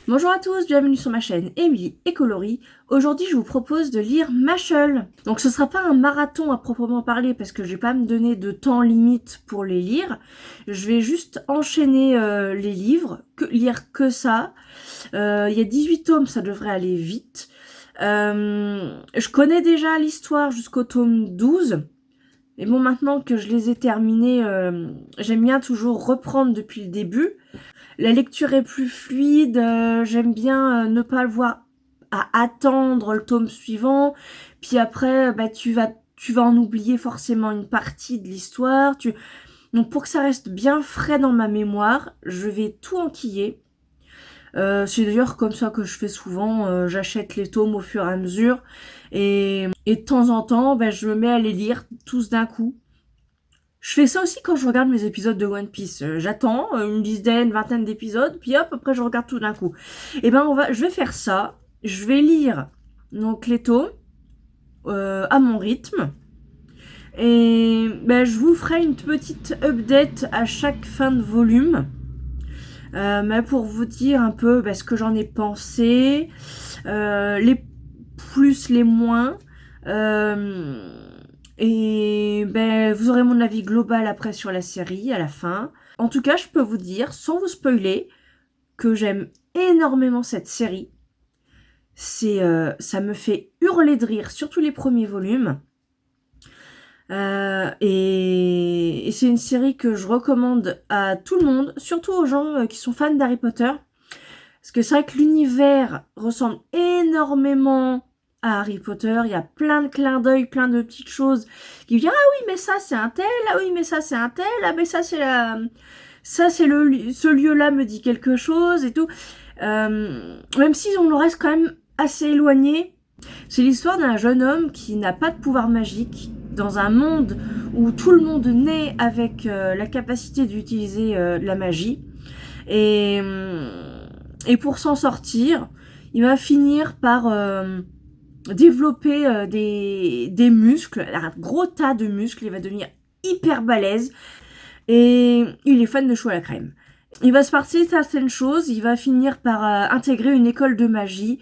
Bonjour à tous, bienvenue sur ma chaîne Emily et Coloris. Aujourd'hui, je vous propose de lire Mashle. Donc ce sera pas un marathon à proprement parler parce que je vais pas me donner de temps limite pour les lire. Je vais juste enchaîner les livres, lire que ça. Il y a 18 tomes, ça devrait aller vite. Je connais déjà l'histoire jusqu'au tome 12. Mais bon, maintenant que je les ai terminés, j'aime bien toujours reprendre depuis le début. La lecture est plus fluide, j'aime bien ne pas le voir à attendre le tome suivant. Puis après, tu vas en oublier forcément une partie de l'histoire. Donc pour que ça reste bien frais dans ma mémoire, je vais tout enquiller. C'est d'ailleurs comme ça que je fais souvent, j'achète les tomes au fur et à mesure. Et de temps en temps, je me mets à les lire tous d'un coup. Je fais ça aussi quand je regarde mes épisodes de One Piece. J'attends une dizaine, vingtaine d'épisodes, puis hop, après je regarde tout d'un coup. Et je vais faire ça. Je vais lire donc les tomes à mon rythme. Et je vous ferai une petite update à chaque fin de volume. Mais pour vous dire un peu ce que j'en ai pensé, les plus, les moins. Et vous aurez mon avis global après sur la série à la fin. En tout cas, je peux vous dire, sans vous spoiler, que j'aime énormément cette série. Ça me fait hurler de rire, surtout les premiers volumes. Et c'est une série que je recommande à tout le monde, surtout aux gens qui sont fans d'Harry Potter. Parce que c'est vrai que l'univers ressemble énormément à Harry Potter. Il y a plein de clins d'œil, plein de petites choses qui disent ah oui mais ça c'est un tel, ah oui mais ça c'est un tel, ah mais ça c'est ce lieu-là me dit quelque chose et tout. Même si on le reste quand même assez éloigné. C'est l'histoire d'un jeune homme qui n'a pas de pouvoir magique dans un monde où tout le monde naît avec la capacité d'utiliser la magie. Et pour s'en sortir, il va finir par développer des muscles, un gros tas de muscles. Il va devenir hyper balèze et il est fan de chou à la crème. Il va se passer certaines choses, il va finir par intégrer une école de magie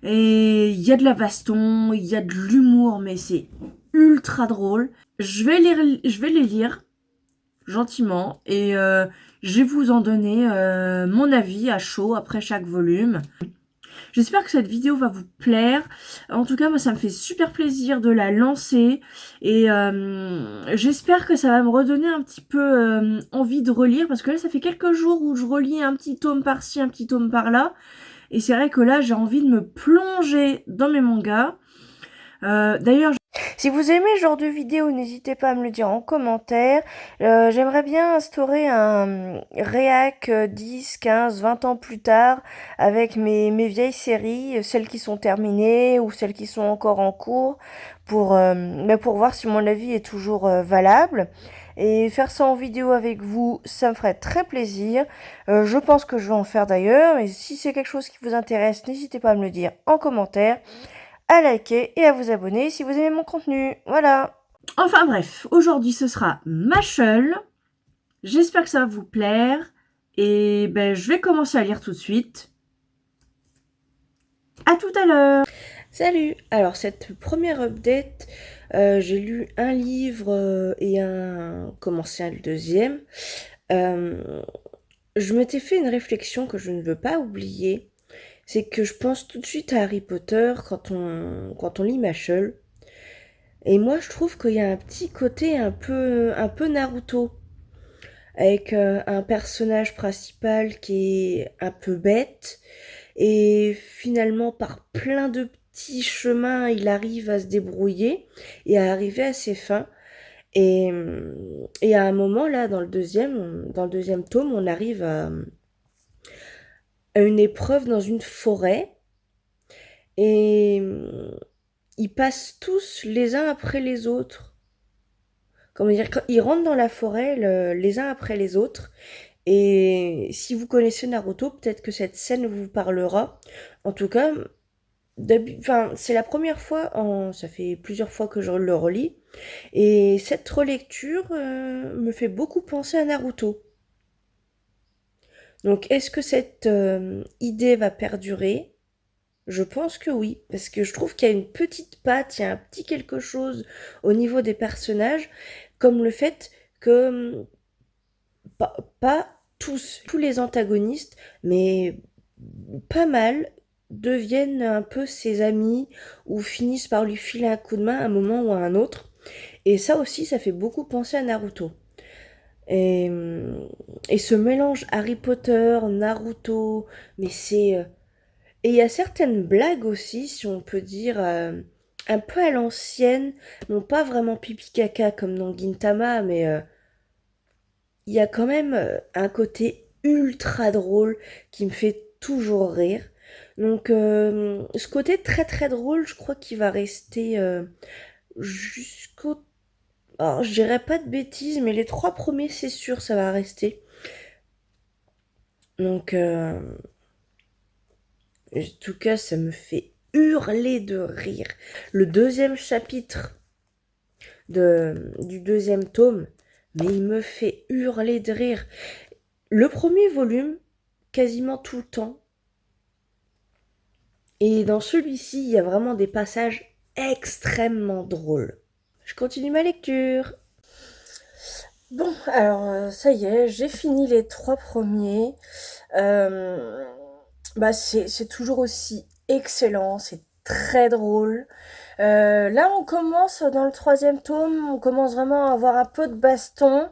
et il y a de la baston, il y a de l'humour, mais c'est ultra drôle. Je vais les lire gentiment et je vais vous en donner mon avis à chaud après chaque volume. J'espère que cette vidéo va vous plaire. En tout cas, moi, ça me fait super plaisir de la lancer. Et j'espère que ça va me redonner un petit peu envie de relire. Parce que là, ça fait quelques jours où je relis un petit tome par-ci, un petit tome par-là. Et c'est vrai que là, j'ai envie de me plonger dans mes mangas. D'ailleurs, si vous aimez ce genre de vidéo, n'hésitez pas à me le dire en commentaire. J'aimerais bien instaurer un réac 10, 15, 20 ans plus tard avec mes vieilles séries, celles qui sont terminées ou celles qui sont encore en cours, pour voir si mon avis est toujours valable. Et faire ça en vidéo avec vous, ça me ferait très plaisir. Je pense que je vais en faire d'ailleurs. Et si c'est quelque chose qui vous intéresse, n'hésitez pas à me le dire en commentaire, à liker et à vous abonner si vous aimez mon contenu. Voilà. Enfin bref, aujourd'hui ce sera Mashle. J'espère que ça va vous plaire. Et je vais commencer à lire tout de suite. À tout à l'heure. Salut. Alors cette première update, j'ai lu un livre et commencé le deuxième. Je m'étais fait une réflexion que je ne veux pas oublier. C'est que je pense tout de suite à Harry Potter quand on lit Mashle. Et moi, je trouve qu'il y a un petit côté un peu Naruto, avec un personnage principal qui est un peu bête, et finalement, par plein de petits chemins, il arrive à se débrouiller et à arriver à ses fins. Et à un moment, là, dans le deuxième tome, on arrive à une épreuve dans une forêt, et ils passent tous les uns après les autres. Comment dire, quand ils rentrent dans la forêt les uns après les autres. Et si vous connaissez Naruto, peut-être que cette scène vous parlera. En tout cas, c'est la première fois, ça fait plusieurs fois que je le relis. Et cette relecture me fait beaucoup penser à Naruto. Donc, est-ce que cette idée va perdurer? Je pense que oui, parce que je trouve qu'il y a une petite patte, il y a un petit quelque chose au niveau des personnages, comme le fait que pas tous les antagonistes, mais pas mal deviennent un peu ses amis ou finissent par lui filer un coup de main à un moment ou à un autre. Et ça aussi, ça fait beaucoup penser à Naruto. Et, et ce mélange Harry Potter, Naruto, mais c'est... Et il y a certaines blagues aussi, si on peut dire, un peu à l'ancienne, non pas vraiment pipi caca comme dans Gintama, mais il y a quand même un côté ultra drôle qui me fait toujours rire. Donc ce côté très très drôle, je crois qu'il va rester jusqu'au... Alors je dirais pas de bêtises, mais les 3 premiers c'est sûr ça va rester. Donc en tout cas ça me fait hurler de rire. Le deuxième chapitre du deuxième tome, mais il me fait hurler de rire. Le premier volume, quasiment tout le temps. Et dans celui-ci, il y a vraiment des passages extrêmement drôles. Je continue ma lecture. Bon, alors ça y est, j'ai fini les 3 premiers. Euh, c'est toujours aussi excellent, c'est très drôle. Là, on commence dans le troisième tome, on commence vraiment à avoir un peu de baston.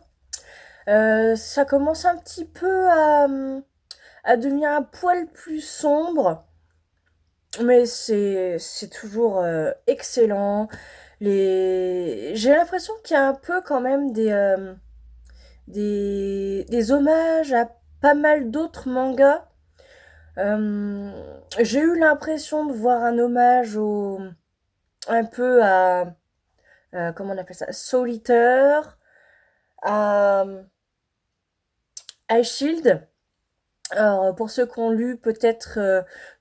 Ça commence un petit peu à devenir un poil plus sombre. Mais c'est toujours excellent. J'ai l'impression qu'il y a un peu quand même des hommages à pas mal d'autres mangas. J'ai eu l'impression de voir un hommage un peu à, comment on appelle ça, Soul Eater, à Ice Shield. Alors, pour ceux qui ont lu, peut-être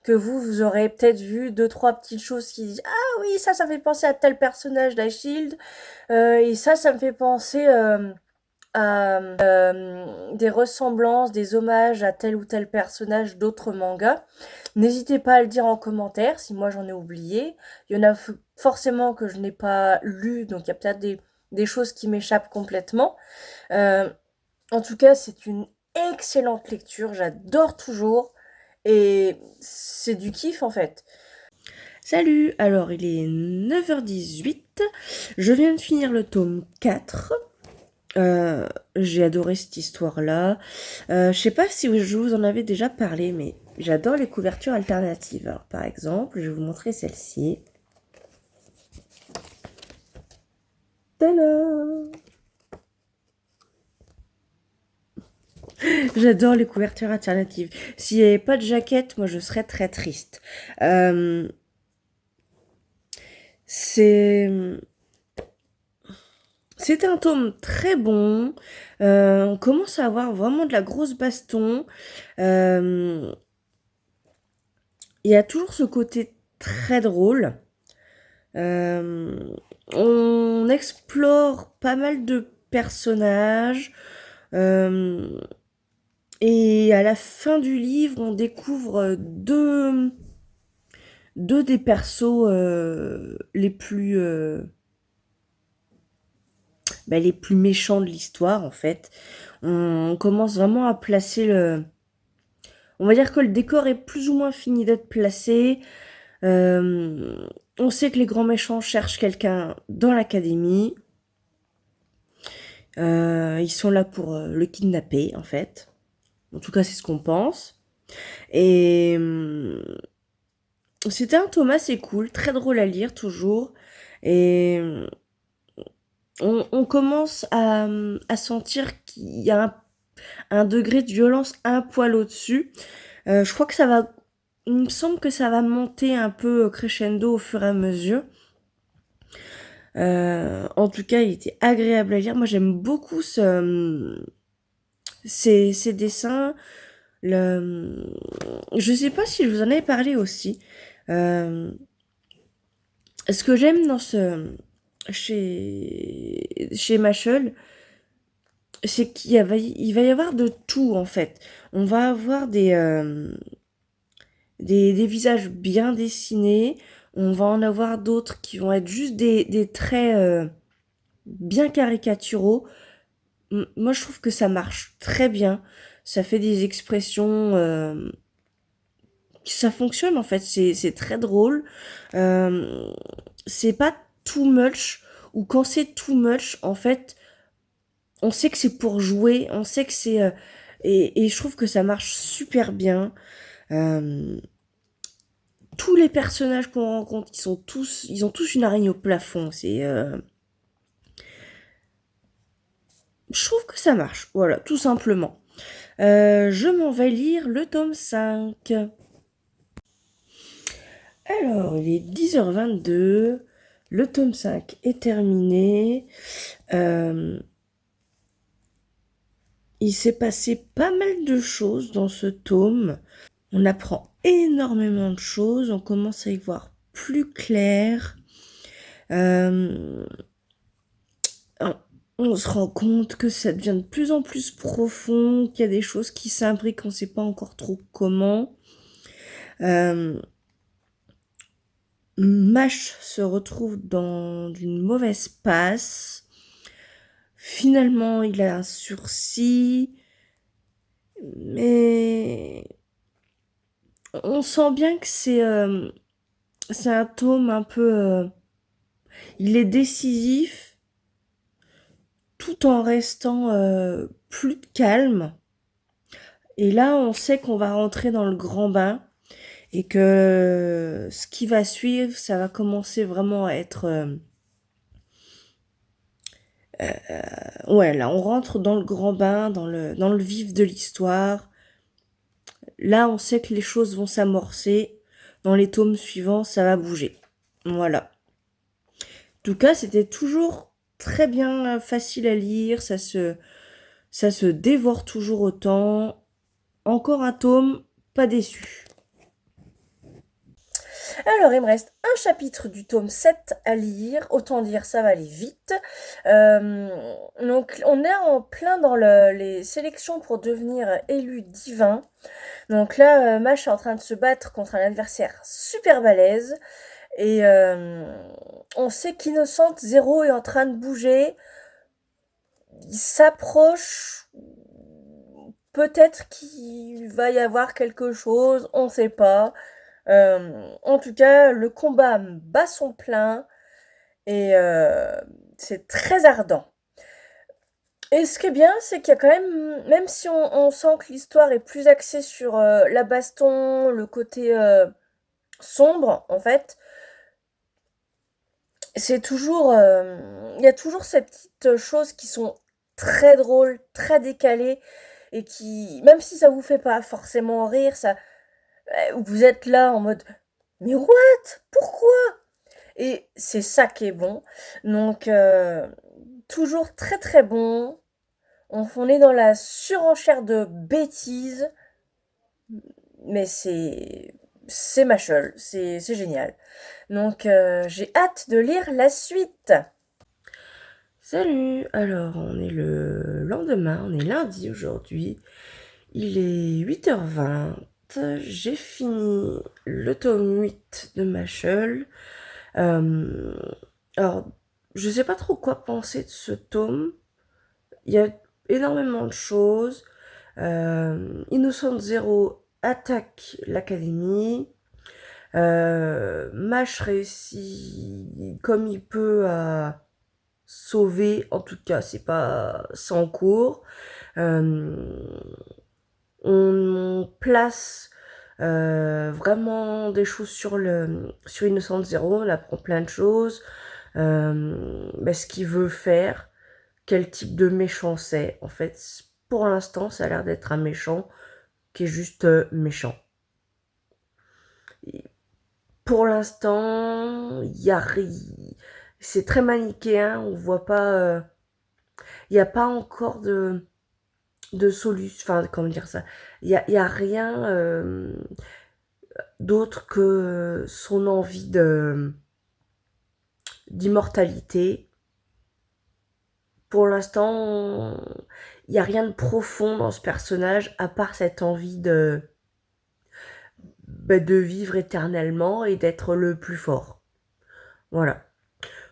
que vous aurez peut-être vu deux, trois petites choses qui disent ah oui, ça fait penser à tel personnage d'Ice et ça me fait penser à des ressemblances, des hommages à tel ou tel personnage d'autres mangas. N'hésitez pas à le dire en commentaire si moi j'en ai oublié. Il y en a forcément que je n'ai pas lu, donc il y a peut-être des choses qui m'échappent complètement. Euh, En tout cas, c'est une excellente lecture, j'adore toujours et c'est du kiff en fait. Salut, alors il est 9h18, je viens de finir le tome 4. J'ai adoré cette histoire-là. Je sais pas si je vous en avais déjà parlé, mais j'adore les couvertures alternatives. Alors, par exemple, je vais vous montrer celle-ci. Tadam! J'adore les couvertures alternatives. S'il n'y avait pas de jaquette, moi je serais très triste. C'est C'est un tome très bon. On commence à avoir vraiment de la grosse baston. Euh, Il y a toujours ce côté très drôle. Euh, on explore pas mal de personnages. Euh, et à la fin du livre, on découvre deux des persos les plus méchants de l'histoire, en fait. On commence vraiment à placer le... On va dire que le décor est plus ou moins fini d'être placé. On sait que les grands méchants cherchent quelqu'un dans l'académie. Ils sont là pour le kidnapper, en fait. En tout cas, c'est ce qu'on pense. Et c'était un tome assez cool, très drôle à lire, toujours. Et on commence à sentir qu'il y a un degré de violence un poil au-dessus. Je crois que ça va... Il me semble que ça va monter un peu crescendo au fur et à mesure. En tout cas, il était agréable à lire. Moi, j'aime beaucoup ces dessins. Je sais pas si je vous en avais parlé aussi. Euh, Ce que j'aime chez Machel, c'est il va y avoir de tout en fait. On va avoir des visages bien dessinés, on va en avoir d'autres qui vont être juste des traits bien caricaturaux. Moi je trouve que ça marche très bien, ça fait des expressions, ça fonctionne en fait, c'est très drôle. Euh, c'est pas too much, ou quand c'est too much, en fait, on sait que c'est pour jouer, on sait que c'est... et je trouve que ça marche super bien. Euh, tous les personnages qu'on rencontre, ils ont tous une araignée au plafond. Je trouve que ça marche, voilà, tout simplement. Je m'en vais lire le tome 5. Alors, il est 10h22, le tome 5 est terminé. Il s'est passé pas mal de choses dans ce tome. On apprend énormément de choses, on commence à y voir plus clair. Euh, on se rend compte que ça devient de plus en plus profond, qu'il y a des choses qui s'imbriquent, on ne sait pas encore trop comment. Mash se retrouve dans une mauvaise passe. Finalement, il a un sursis, mais on sent bien que c'est un tome un peu... il est décisif tout en restant plus calme. Et là, on sait qu'on va rentrer dans le grand bain et que ce qui va suivre, ça va commencer vraiment à être... ouais, là, on rentre dans le grand bain, dans le vif de l'histoire. Là, on sait que les choses vont s'amorcer. Dans les tomes suivants, ça va bouger. Voilà. En tout cas, c'était toujours très bien facile à lire. Ça se dévore toujours autant. Encore un tome, pas déçu. Alors, il me reste un chapitre du tome 7 à lire. Autant dire, ça va aller vite. Donc, on est en plein dans les sélections pour devenir élu divin. Donc là, Mash est en train de se battre contre un adversaire super balèze. Et on sait qu'Innocente Zéro est en train de bouger. Il s'approche. Peut-être qu'il va y avoir quelque chose, on sait pas. En tout cas, le combat bat son plein et c'est très ardent. Et ce qui est bien, c'est qu'il y a quand même si on sent que l'histoire est plus axée sur la baston, le côté sombre, en fait, c'est toujours, il y a toujours ces petites choses qui sont très drôles, très décalées, et qui, même si ça vous fait pas forcément rire, ça, vous êtes là en mode, mais what? Pourquoi? Et c'est ça qui est bon. Donc, toujours très très bon. On est dans la surenchère de bêtises, mais c'est Machel, c'est génial. Donc, j'ai hâte de lire la suite. Salut! Alors, on est le lendemain, on est lundi aujourd'hui. Il est 8h20. J'ai fini le tome 8 de Machel. Alors, je sais pas trop quoi penser de ce tome. Il y a énormément de choses. Innocent Zero attaque l'académie. Mash réussit comme il peut à sauver, en tout cas, c'est pas sans cours. On place vraiment des choses sur Innocent Zero, on apprend plein de choses. Ce qu'il veut faire, quel type de méchant c'est. En fait, pour l'instant, ça a l'air d'être un méchant qui est juste méchant. Et pour l'instant, c'est très manichéen, on voit pas... il n'y a pas encore de solution, enfin, comment dire ça, il y a rien d'autre que son envie d'immortalité. pour l'instant, il n'y a rien de profond dans ce personnage, à part cette envie de vivre éternellement et d'être le plus fort. Voilà.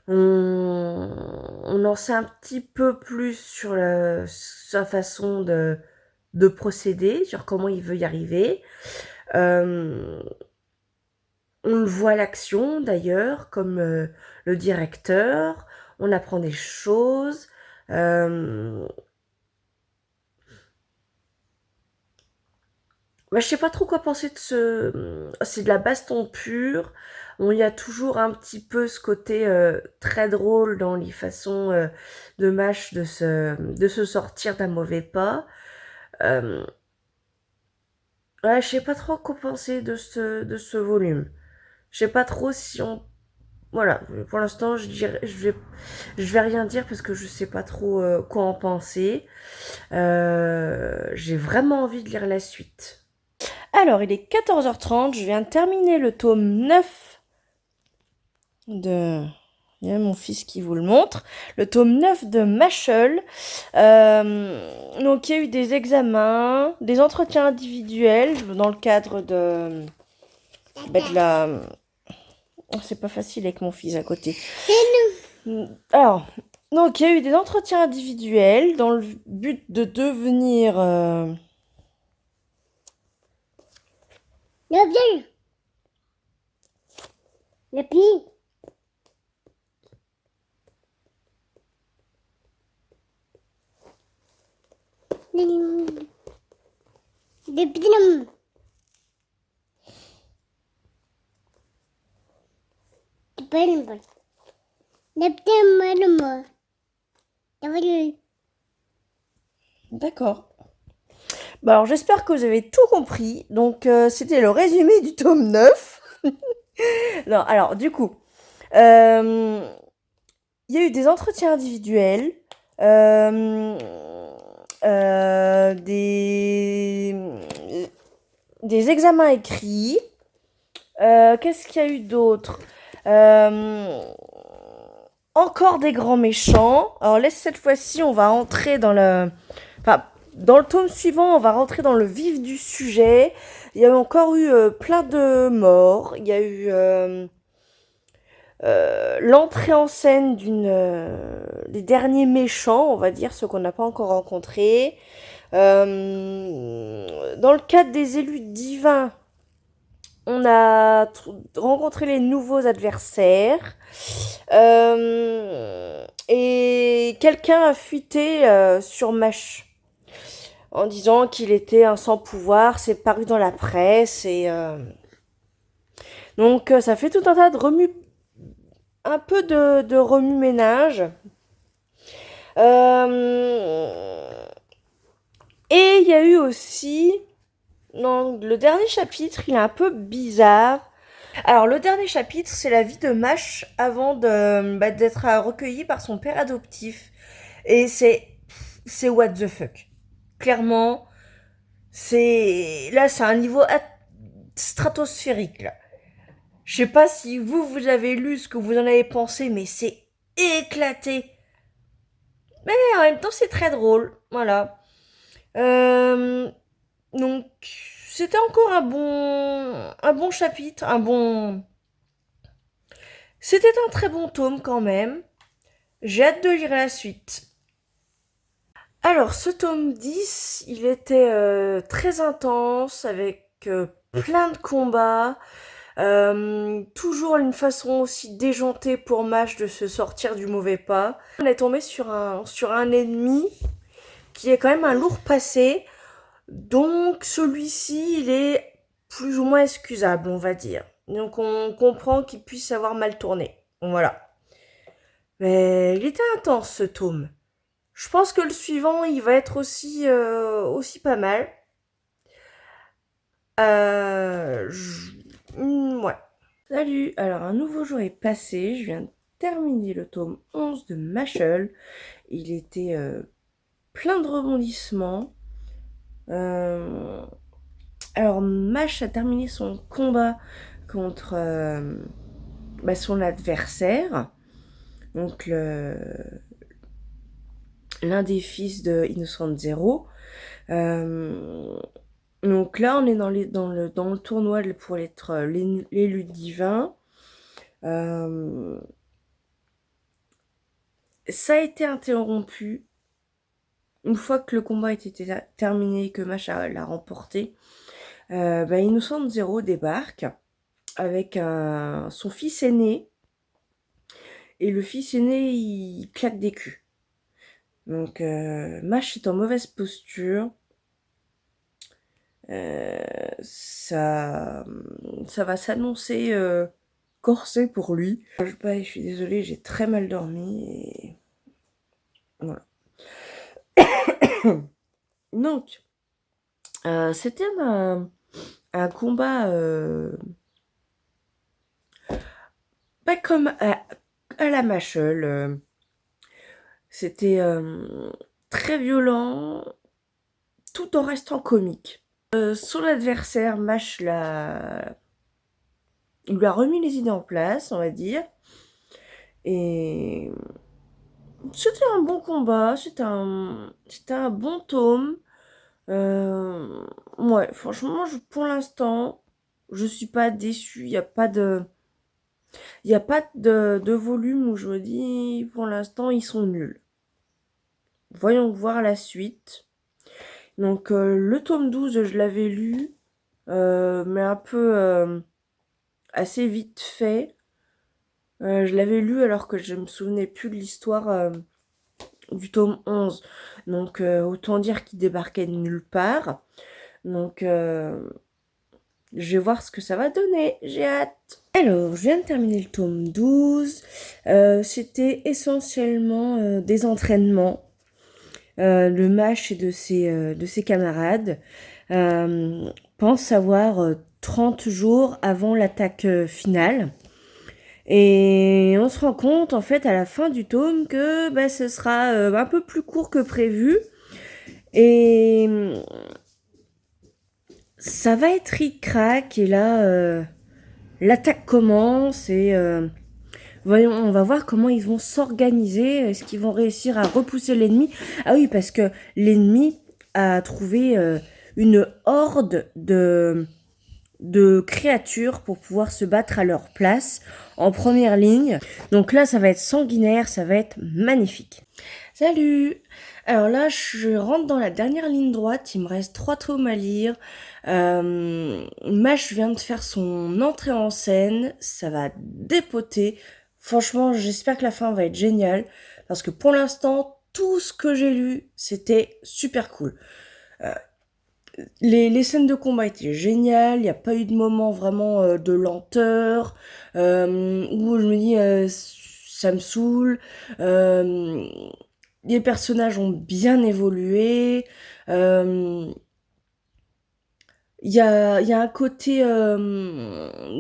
On en sait un petit peu plus sur sa façon de procéder, sur comment il veut y arriver. On le voit à l'action d'ailleurs, comme le directeur. On apprend des choses. Je sais pas trop quoi penser de ce. C'est de la baston pure. Bon, il y a toujours un petit peu ce côté très drôle dans les façons de Mash de se sortir d'un mauvais pas. Ouais, je sais pas trop quoi penser de ce volume. Je sais pas trop si on. Voilà, pour l'instant, je vais rien dire parce que je sais pas trop quoi en penser. J'ai vraiment envie de lire la suite. Alors, il est 14h30, je viens de terminer le tome 9 de... Il y a mon fils qui vous le montre. Le tome 9 de Mashal. Donc, il y a eu des examens, des entretiens individuels dans le cadre de la... Oh, c'est pas facile avec mon fils à côté. Alors, donc, il y a eu des entretiens individuels dans le but de devenir... Le bien. Le pied. Le bien. D'accord. Bah alors j'espère que vous avez tout compris. Donc c'était le résumé du tome 9. Non, alors du coup, il y a eu des entretiens individuels, des examens écrits. Qu'est-ce qu'il y a eu d'autre? Encore des grands méchants. Alors laisse cette fois-ci, on va entrer dans le... Enfin, dans le tome suivant, on va rentrer dans le vif du sujet. Il y a encore eu plein de morts. Il y a eu l'entrée en scène des derniers méchants, on va dire, ceux qu'on n'a pas encore rencontrés. Dans le cadre des élus divins, on a rencontré les nouveaux adversaires. Et quelqu'un a fuité sur Mash en disant qu'il était un sans-pouvoir. C'est paru dans la presse. Et donc ça fait tout un tas de un peu de remue-ménage. Et il y a eu aussi... Non, le dernier chapitre, il est un peu bizarre. Alors, le dernier chapitre, c'est la vie de Mash avant d'être recueilli par son père adoptif. Et c'est what the fuck. Clairement, c'est un niveau stratosphérique, là. Je sais pas si vous avez lu ce que vous en avez pensé, mais c'est éclaté. Mais en même temps, c'est très drôle. Voilà. Donc, c'était encore un bon chapitre, C'était un très bon tome quand même. J'ai hâte de lire la suite. Alors, ce tome 10, il était très intense, avec plein de combats. Toujours une façon aussi déjantée pour Mash de se sortir du mauvais pas. On est tombé sur un ennemi qui est quand même un lourd passé. Donc celui-ci, il est plus ou moins excusable, on va dire. Donc on comprend qu'il puisse avoir mal tourné. Voilà. Mais il était intense ce tome. Je pense que le suivant, il va être aussi pas mal. Ouais. Salut. Alors un nouveau jour est passé. Je viens de terminer le tome 11 de Mashal. Il était plein de rebondissements. Alors Mash a terminé son combat contre son adversaire, donc l'un des fils de Innocent Zero. Donc là, on est dans le tournoi pour être l'élu divin. Ça a été interrompu une fois que le combat était terminé et que Mash l'a remporté. Innocent Zero débarque avec son fils aîné. Et le fils aîné, il claque des culs. Donc Mash est en mauvaise posture. Ça va s'annoncer corsé pour lui. Je suis désolée, j'ai très mal dormi et voilà. Donc, c'était un combat pas comme à la Mashle. C'était très violent, tout en restant comique. Son adversaire, Mash, il lui a remis les idées en place, on va dire. Et c'était un bon combat, c'était un bon tome. Ouais, franchement, pour l'instant, je suis pas déçue. Il n'y a pas de volume où je me dis, pour l'instant, ils sont nuls. Voyons voir la suite. Donc, le tome 12, je l'avais lu, mais un peu assez vite fait. Je l'avais lu alors que je me souvenais plus de l'histoire du tome 11. Donc, autant dire qu'il débarquait de nulle part. Donc, je vais voir ce que ça va donner. J'ai hâte. Alors, je viens de terminer le tome 12. C'était essentiellement des entraînements. Le Mash et de ses camarades pensent avoir 30 jours avant l'attaque finale. Et on se rend compte, en fait, à la fin du tome, que ce sera un peu plus court que prévu. Et ça va être ric-crac. Et là, l'attaque commence. Et voyons, on va voir comment ils vont s'organiser. Est-ce qu'ils vont réussir à repousser l'ennemi? Ah oui, parce que l'ennemi a trouvé une horde de créatures pour pouvoir se battre à leur place en première ligne. Donc là, ça va être sanguinaire, ça va être magnifique. Salut! Alors là, je rentre dans la dernière ligne droite, il me reste 3 tomes à lire. Mash vient de faire son entrée en scène, ça va dépoter. Franchement, j'espère que la fin va être géniale, parce que pour l'instant, tout ce que j'ai lu, c'était super cool. Les scènes de combat étaient géniales, il n'y a pas eu de moment vraiment de lenteur, où je me dis ça me saoule. Les personnages ont bien évolué. Il y a un côté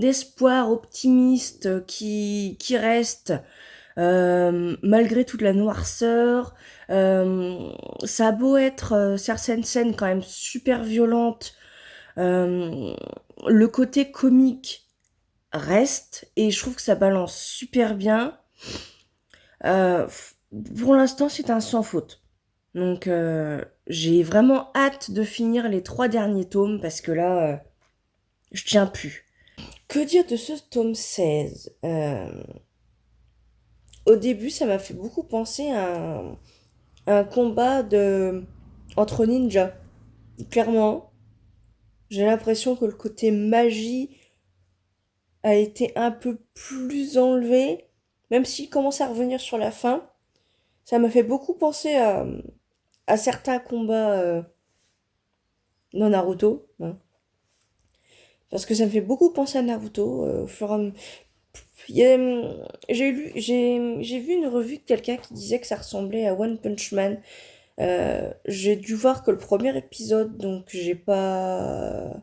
d'espoir optimiste qui reste malgré toute la noirceur. Ça a beau être certaines scènes quand même super violentes, le côté comique reste et je trouve que ça balance super bien. Pour l'instant, c'est un sans faute. Donc, j'ai vraiment hâte de finir les 3 derniers tomes parce que là, je tiens plus. Que dire de ce tome 16 Au début, ça m'a fait beaucoup penser à un combat entre ninjas. Clairement, j'ai l'impression que le côté magie a été un peu plus enlevé, même s'il commence à revenir sur la fin. Ça m'a fait beaucoup penser à certains combats dans Naruto, hein. Parce que ça me fait beaucoup penser à Naruto. J'ai vu une revue de quelqu'un qui disait que ça ressemblait à One Punch Man. J'ai dû voir que le premier épisode, donc j'ai pas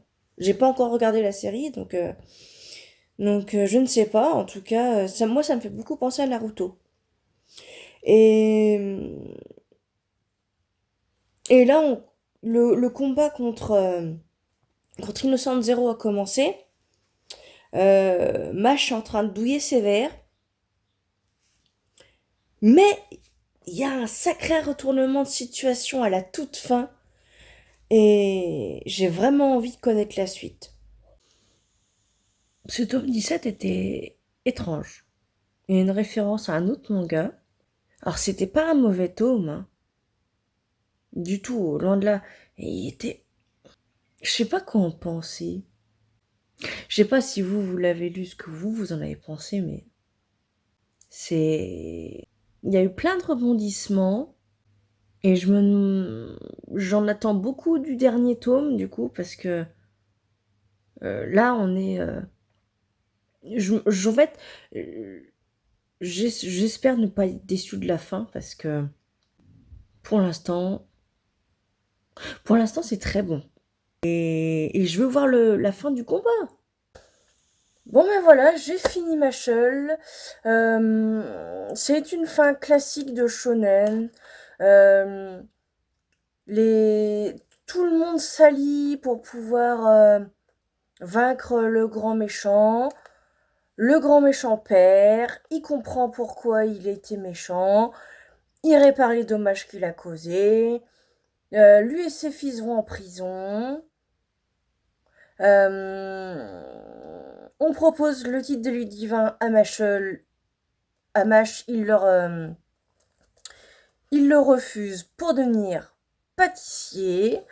encore regardé la série, donc je ne sais pas. En tout cas, ça me fait beaucoup penser à Naruto. Et là, le combat contre Innocent Zero a commencé. Mash est en train de douiller sévère. Mais il y a un sacré retournement de situation à la toute fin et j'ai vraiment envie de connaître la suite. Ce tome 17 était étrange. Il y a une référence à un autre manga. Alors c'était pas un mauvais tome, hein. Du tout, loin de là. Et il était... Je sais pas quoi en penser. Je sais pas si vous l'avez lu, ce que vous en avez pensé, mais... C'est... Il y a eu plein de rebondissements. Et j'en attends beaucoup du dernier tome, du coup, parce que... là, on est... en fait... j'espère ne pas être déçue de la fin, parce que... Pour l'instant, c'est très bon. Et je veux voir la fin du combat. Bon ben voilà, j'ai fini ma Shell. C'est une fin classique de shonen. Euh, Tout le monde s'allie pour pouvoir vaincre le grand méchant. Le grand méchant perd, il comprend pourquoi il a été méchant, il répare les dommages qu'il a causés. Lui et ses fils vont en prison. On propose le titre de Ludivin à Machel. À Mach, il le refuse pour devenir pâtissier.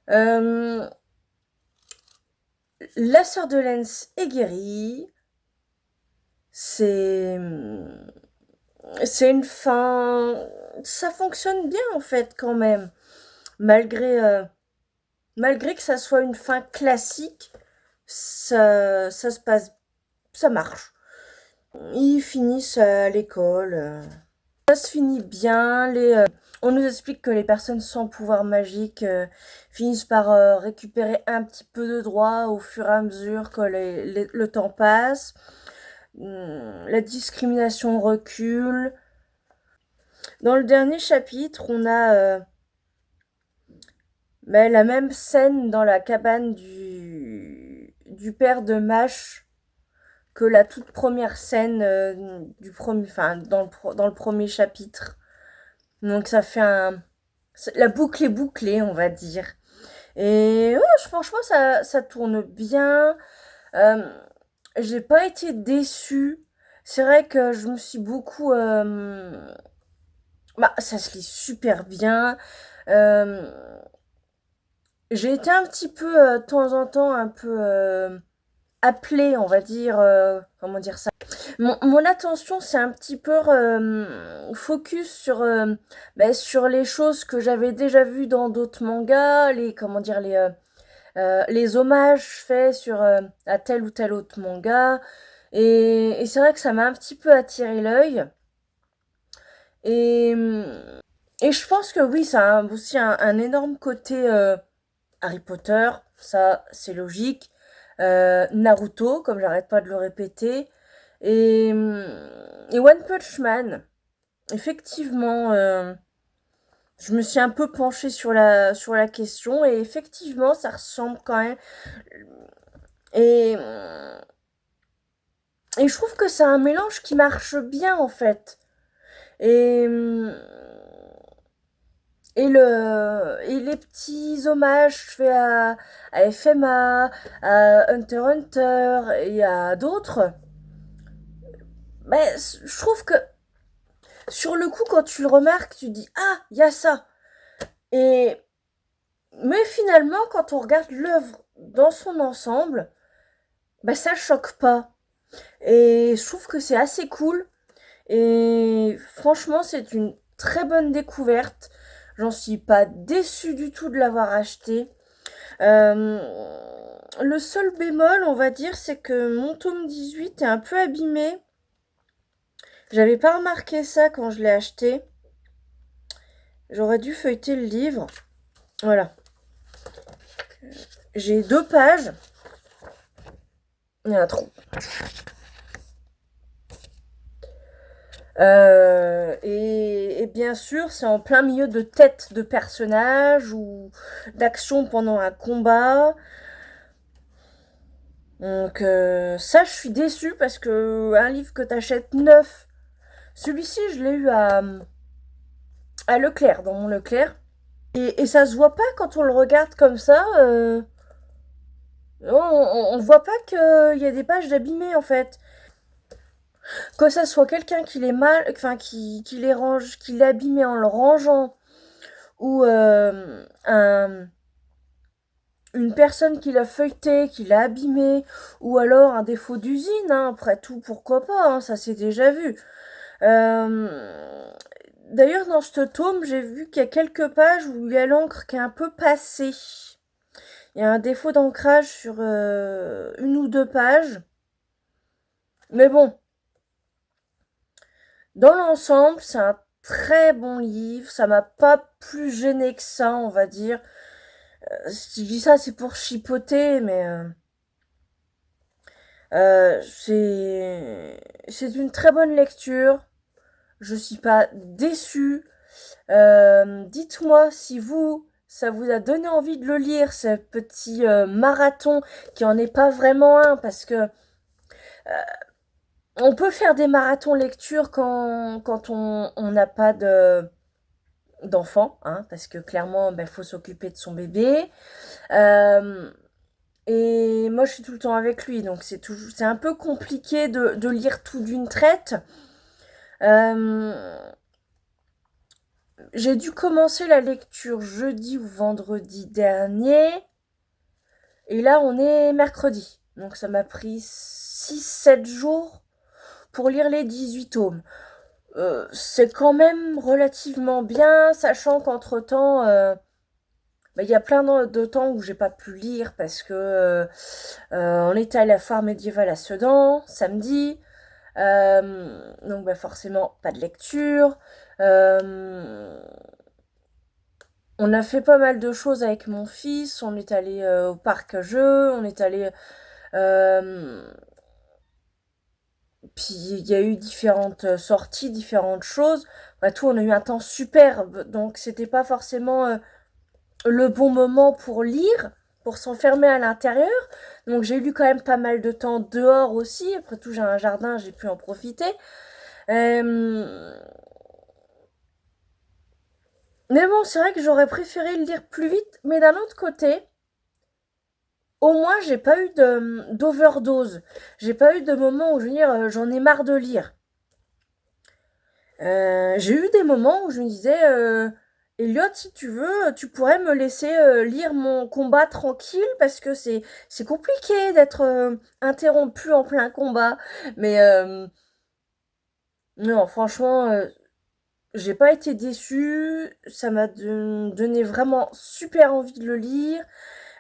La sœur de Lens est guérie. C'est une fin... Ça fonctionne bien en fait quand même. Malgré que ça soit une fin classique, ça se passe, ça marche. Ils finissent à l'école. Ça se finit bien. On nous explique que les personnes sans pouvoir magique finissent par récupérer un petit peu de droits au fur et à mesure que le temps passe. La discrimination recule. Dans le dernier chapitre, on a la même scène dans la cabane du père de Mash que la toute première scène dans le premier chapitre. Donc ça fait la boucle est bouclée, on va dire. Et ouais, franchement, ça tourne bien. J'ai pas été déçue. C'est vrai que je me suis beaucoup... ça se lit super bien. J'ai été un petit peu, de temps en temps, un peu appelée, on va dire... comment dire ça? Mon attention s'est un petit peu focus sur les choses que j'avais déjà vues dans d'autres mangas, les hommages faits à tel ou tel autre manga. Et c'est vrai que ça m'a un petit peu attiré l'œil. Et, et je pense que oui, ça a aussi un énorme côté Harry Potter, ça c'est logique. Naruto, comme j'arrête pas de le répéter. Et One Punch Man, effectivement, je me suis un peu penchée sur la question et effectivement, ça ressemble quand même. Et, et je trouve que c'est un mélange qui marche bien en fait. Et, et les petits hommages faits à FMA, à Hunter x Hunter et à d'autres, je trouve que sur le coup, quand tu le remarques, tu dis ah, il y a ça. Mais finalement, quand on regarde l'œuvre dans son ensemble, ça choque pas. Et je trouve que c'est assez cool. Et franchement, c'est une très bonne découverte. J'en suis pas déçue du tout de l'avoir acheté. Le seul bémol, on va dire, c'est que mon tome 18 est un peu abîmé. J'avais pas remarqué ça quand je l'ai acheté. J'aurais dû feuilleter le livre. Voilà. J'ai 2 pages. Il y a un trou. Et bien sûr, c'est en plein milieu de têtes de personnages ou d'actions pendant un combat. Donc ça, je suis déçue parce que un livre que t'achètes neuf, celui-ci, je l'ai eu à à Leclerc, dans mon Leclerc. Et ça se voit pas quand on le regarde comme ça. On voit pas qu'il y a des pages d'abîmés en fait. Que ça soit quelqu'un qui les mal, enfin qui les range, qui l'a abîmé en le rangeant, ou une personne qui l'a feuilleté, qui l'a abîmé, ou alors un défaut d'usine, hein, après tout, pourquoi pas, hein, ça s'est déjà vu. D'ailleurs, dans ce tome, j'ai vu qu'il y a quelques pages où il y a l'encre qui est un peu passée. Il y a un défaut d'ancrage sur une ou deux pages. Mais bon, dans l'ensemble, c'est un très bon livre. Ça m'a pas plus gêné que ça, on va dire. Si je dis ça, c'est pour chipoter, mais c'est une très bonne lecture. Je suis pas déçue. Dites-moi si ça vous a donné envie de le lire, ce petit marathon qui en est pas vraiment un, parce que on peut faire des marathons lecture quand on n'a pas d'enfant, hein, parce que clairement, faut s'occuper de son bébé. Et moi, je suis tout le temps avec lui, donc c'est un peu compliqué de lire tout d'une traite. J'ai dû commencer la lecture jeudi ou vendredi dernier. Et là, on est mercredi. Donc ça m'a pris 6-7 jours pour lire les 18 tomes. C'est quand même relativement bien, sachant qu'entre-temps, il y a plein de temps où j'ai pas pu lire parce que on était à la foire médiévale à Sedan, samedi. Donc forcément, pas de lecture. On a fait pas mal de choses avec mon fils. On est allé au parc à jeux. On est allé... Puis il y a eu différentes sorties, différentes choses. Tout, on a eu un temps superbe. Donc c'était pas forcément le bon moment pour lire, pour s'enfermer à l'intérieur. Donc j'ai lu quand même pas mal de temps dehors aussi. Après tout, j'ai un jardin, j'ai pu en profiter. Mais bon, c'est vrai que j'aurais préféré le lire plus vite. Mais d'un autre côté, au moins, j'ai pas eu d'overdose. J'ai pas eu de moment où je veux dire, j'en ai marre de lire. J'ai eu des moments où je me disais, Elliot, si tu veux, tu pourrais me laisser lire mon combat tranquille parce que c'est compliqué d'être interrompu en plein combat. Mais non, franchement, j'ai pas été déçue. Ça m'a donné vraiment super envie de le lire.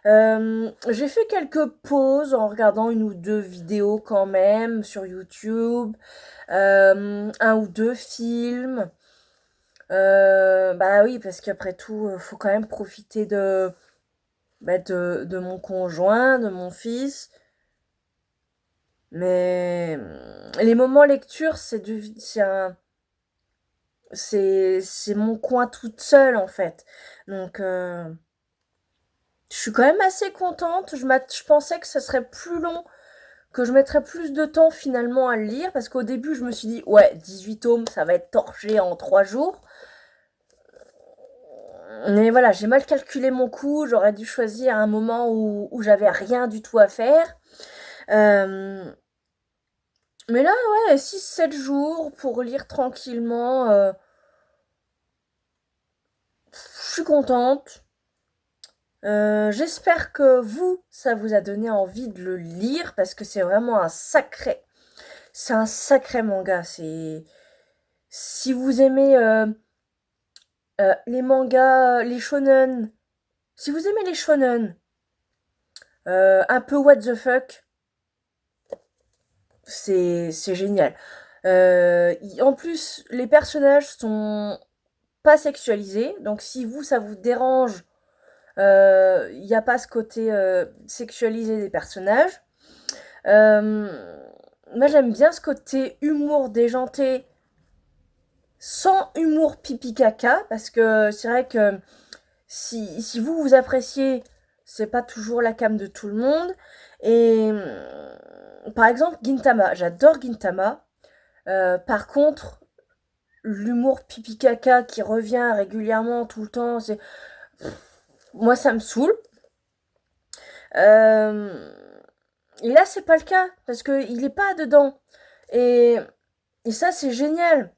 J'ai fait quelques pauses en regardant une ou deux vidéos quand même sur YouTube, un ou deux films. Bah oui, parce qu'après tout, faut quand même profiter de mon conjoint, de mon fils. Mais les moments lecture, c'est mon coin toute seule en fait. Donc je suis quand même assez contente. Je pensais que ça serait plus long, que je mettrais plus de temps finalement à le lire, parce qu'au début je me suis dit, ouais, 18 tomes, ça va être torché en 3 jours. Mais voilà, j'ai mal calculé mon coup, j'aurais dû choisir un moment où j'avais rien du tout à faire. Mais là, ouais, 6-7 jours pour lire tranquillement, je suis contente. J'espère que ça vous a donné envie de le lire, parce que c'est vraiment c'est un sacré manga. Si vous aimez les mangas, les shonen, si vous aimez les shonen, un peu what the fuck, c'est génial. En plus, les personnages sont pas sexualisés, donc si ça vous dérange, il n'y a pas ce côté sexualisé des personnages. Moi, j'aime bien ce côté humour déjanté, sans humour pipi caca, parce que c'est vrai que si vous appréciez, c'est pas toujours la came de tout le monde. Et par exemple, Gintama, j'adore Gintama. Par contre, l'humour pipi caca qui revient régulièrement tout le temps, moi ça me saoule. Euh, Et là c'est pas le cas parce que il est pas dedans. Et, et ça c'est génial.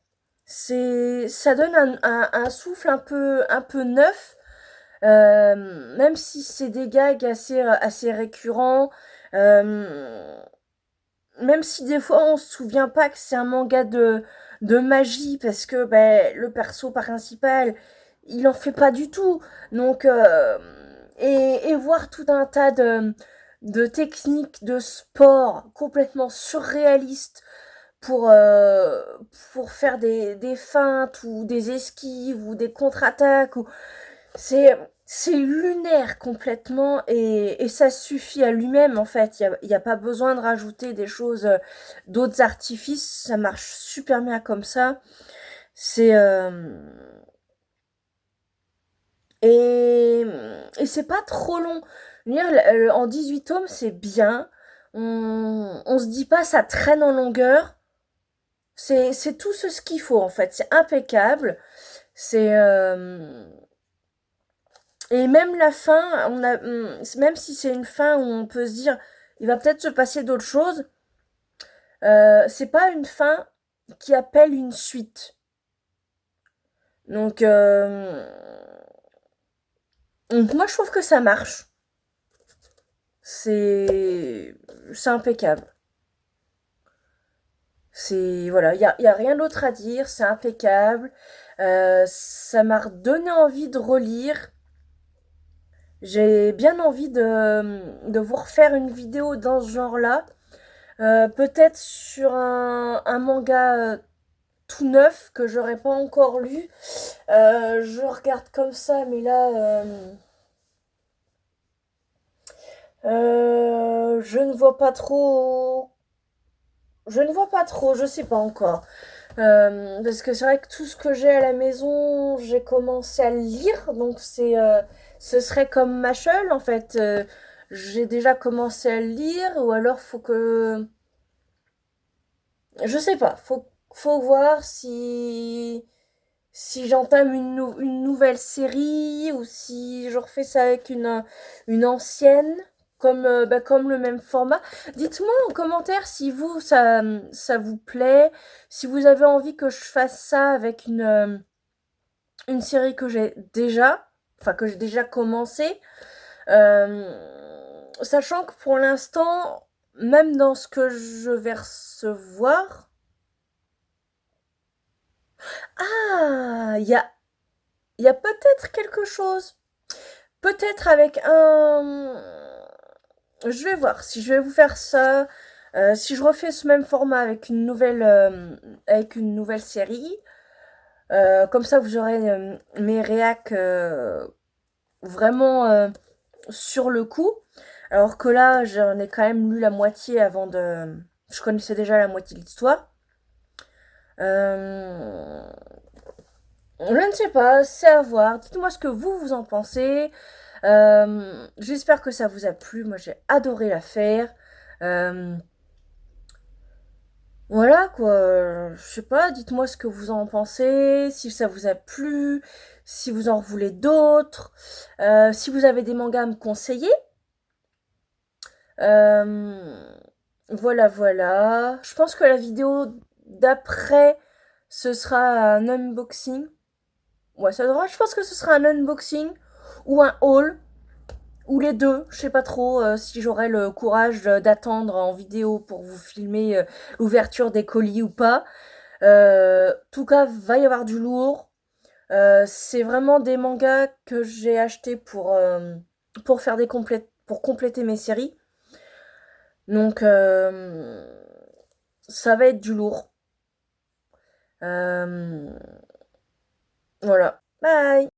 Ça donne un souffle un peu neuf. Même si c'est des gags assez récurrents, euh, même si des fois on se souvient pas que c'est un manga de magie parce que ben, le perso principal il en fait pas du tout. Donc, et voir tout un tas de techniques de sport complètement surréalistes pour, euh, pour faire des feintes ou des esquives ou des contre-attaques. C'est lunaire complètement et ça suffit à lui-même en fait. Y a pas besoin de rajouter des choses, d'autres artifices. Ça marche super bien comme ça. C'est et, et c'est pas trop long. Je veux dire, en 18 tomes, c'est bien. On se dit pas ça traîne en longueur. C'est tout ce qu'il faut en fait. C'est impeccable. C'est Et même la fin, même si c'est une fin où on peut se dire, il va peut-être se passer d'autres choses, c'est pas une fin qui appelle une suite. Donc, moi je trouve que ça marche. C'est, c'est impeccable. Voilà, y a rien d'autre à dire, c'est impeccable. Ça m'a redonné envie de relire. J'ai bien envie de vous refaire une vidéo dans ce genre-là. Peut-être sur un manga tout neuf que j'aurais pas encore lu. Je regarde comme ça, mais là, je ne vois pas trop. Je ne vois pas trop, je sais pas encore. Parce que c'est vrai que tout ce que j'ai à la maison, j'ai commencé à le lire, donc ce serait comme Machel en fait. J'ai déjà commencé à le lire, ou alors faut que je sais pas, faut voir si j'entame une nouvelle série ou si je refais ça avec une ancienne, comme, bah, comme le même format. Dites-moi en commentaire si ça vous plaît, si vous avez envie que je fasse ça avec une série que que j'ai déjà commencé. Sachant que pour l'instant, même dans ce que je vais recevoir, ah, il y a peut-être quelque chose. Peut-être avec un... Je vais voir si je vais vous faire ça. Si je refais ce même format avec une nouvelle série. Comme ça, vous aurez mes réacs vraiment sur le coup. Alors que là, j'en ai quand même lu la moitié avant de... Je connaissais déjà la moitié de l'histoire. Euh, Je ne sais pas, c'est à voir. Dites-moi ce que vous en pensez. J'espère que ça vous a plu. Moi, j'ai adoré la faire. Euh, voilà quoi. Je sais pas, dites-moi ce que vous en pensez. Si ça vous a plu, si vous en voulez d'autres, si vous avez des mangas à me conseiller. Euh, voilà. Je pense que la vidéo d'après, ce sera un unboxing. Ouais, je pense que ce sera un unboxing ou un haul ou les deux. Je sais pas trop si j'aurai le courage d'attendre en vidéo pour vous filmer l'ouverture des colis ou pas. En tout cas, va y avoir du lourd. C'est vraiment des mangas que j'ai achetés pour faire pour compléter mes séries. Donc, ça va être du lourd. Euh, voilà. Bye!